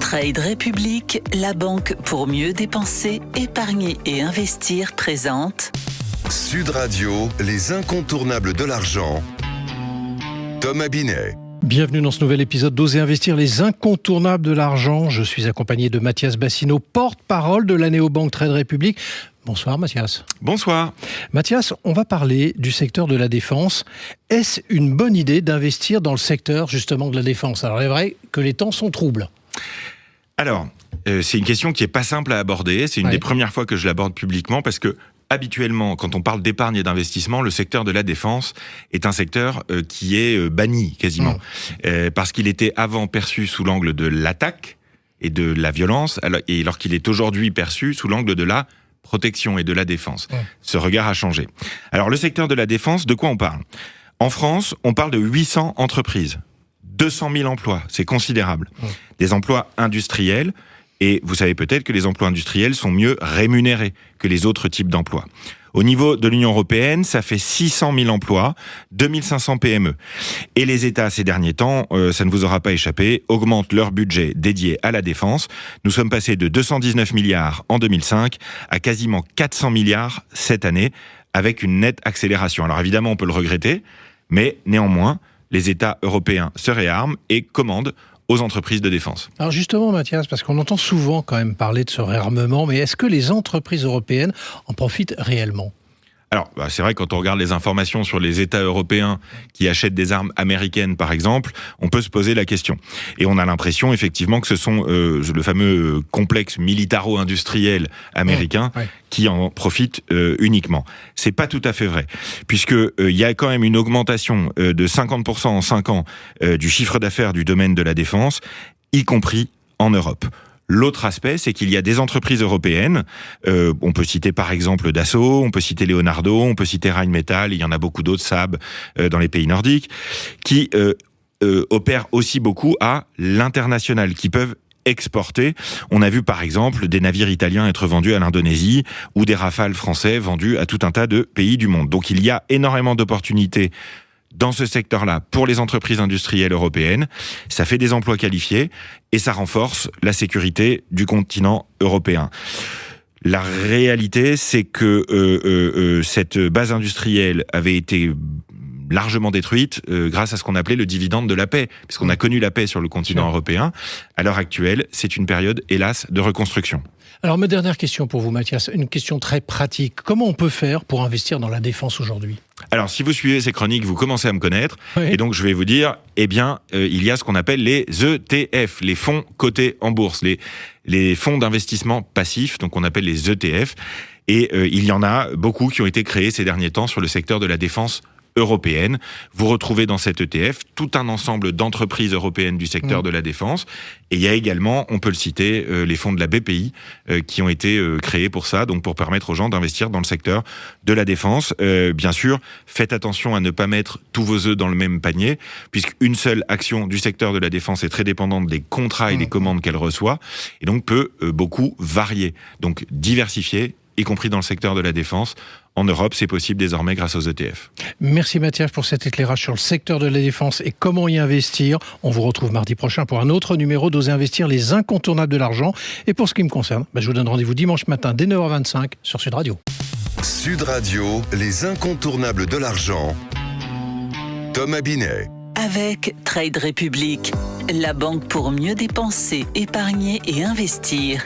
Trade République, la banque pour mieux dépenser, épargner et investir présente Sud Radio, les incontournables de l'argent. Thomas Binet. Bienvenue dans ce nouvel épisode d'Oser investir, les incontournables de l'argent. Je suis accompagné de Mathias Bassino, porte-parole de la néobanque Trade République. Bonsoir Mathias. Bonsoir. Mathias, on va parler du secteur de la défense. Est-ce une bonne idée d'investir dans le secteur justement de la défense ? Alors il est vrai que les temps sont troubles. Alors, c'est une question qui n'est pas simple à aborder. C'est une des premières fois que je l'aborde publiquement parce que habituellement, quand on parle d'épargne et d'investissement, le secteur de la défense est un secteur qui est banni quasiment. Parce qu'il était avant perçu sous l'angle de l'attaque et de la violence, alors qu'il est aujourd'hui perçu sous l'angle de la protection et de la défense. Ce regard a changé. Alors, le secteur de la défense, de quoi on parle ? En France, on parle de 800 entreprises, 200 000 emplois, c'est considérable. Des emplois industriels. Et vous savez peut-être que les emplois industriels sont mieux rémunérés que les autres types d'emplois. Au niveau de l'Union européenne, ça fait 600 000 emplois, 2500 PME. Et les États, ces derniers temps, ça ne vous aura pas échappé, augmentent leur budget dédié à la défense. Nous sommes passés de 219 milliards en 2005 à quasiment 400 milliards cette année, avec une nette accélération. Alors évidemment, on peut le regretter, mais néanmoins, les États européens se réarment et commandent aux entreprises de défense. Alors justement Mathias, parce qu'on entend souvent quand même parler de ce réarmement, mais est-ce que les entreprises européennes en profitent réellement ? Alors, c'est vrai, quand on regarde les informations sur les États européens qui achètent des armes américaines, par exemple, on peut se poser la question. Et on a l'impression, effectivement, que ce sont le fameux complexe militaro-industriel américain qui en profite uniquement. C'est pas tout à fait vrai, puisque il y a quand même une augmentation de 50% en 5 ans du chiffre d'affaires du domaine de la défense, y compris en Europe. L'autre aspect, c'est qu'il y a des entreprises européennes, on peut citer par exemple Dassault, on peut citer Leonardo, on peut citer Rheinmetall, il y en a beaucoup d'autres, Saab, dans les pays nordiques, qui opèrent aussi beaucoup à l'international, qui peuvent exporter. On a vu par exemple des navires italiens être vendus à l'Indonésie ou des Rafales français vendus à tout un tas de pays du monde. Donc il y a énormément d'opportunités dans ce secteur-là, pour les entreprises industrielles européennes. Ça fait des emplois qualifiés et ça renforce la sécurité du continent européen. La réalité, c'est que cette base industrielle avait été largement détruite grâce à ce qu'on appelait le dividende de la paix, puisqu'on a connu la paix sur le continent européen. À l'heure actuelle, c'est une période, hélas, de reconstruction. Alors, ma dernière question pour vous, Mathias, une question très pratique. Comment on peut faire pour investir dans la défense aujourd'hui ? Alors, si vous suivez ces chroniques, vous commencez à me connaître. Et donc, je vais vous dire, il y a ce qu'on appelle les ETF, les fonds cotés en bourse, les fonds d'investissement passifs, donc on appelle les ETF. Et il y en a beaucoup qui ont été créés ces derniers temps sur le secteur de la défense européenne. Vous retrouvez dans cet ETF tout un ensemble d'entreprises européennes du secteur de la défense. Et il y a également, on peut le citer, les fonds de la BPI qui ont été créés pour ça, donc pour permettre aux gens d'investir dans le secteur de la défense. Bien sûr, faites attention à ne pas mettre tous vos œufs dans le même panier, puisqu'une seule action du secteur de la défense est très dépendante des contrats et des commandes qu'elle reçoit, et donc peut beaucoup varier. Donc diversifier, y compris dans le secteur de la défense. En Europe, c'est possible désormais grâce aux ETF. Merci Mathias pour cet éclairage sur le secteur de la défense et comment y investir. On vous retrouve mardi prochain pour un autre numéro d'Oser investir, les incontournables de l'argent. Et pour ce qui me concerne, je vous donne rendez-vous dimanche matin dès 9h25 sur Sud Radio. Sud Radio, les incontournables de l'argent. Thomas Binet. avec Trade République, la banque pour mieux dépenser, épargner et investir.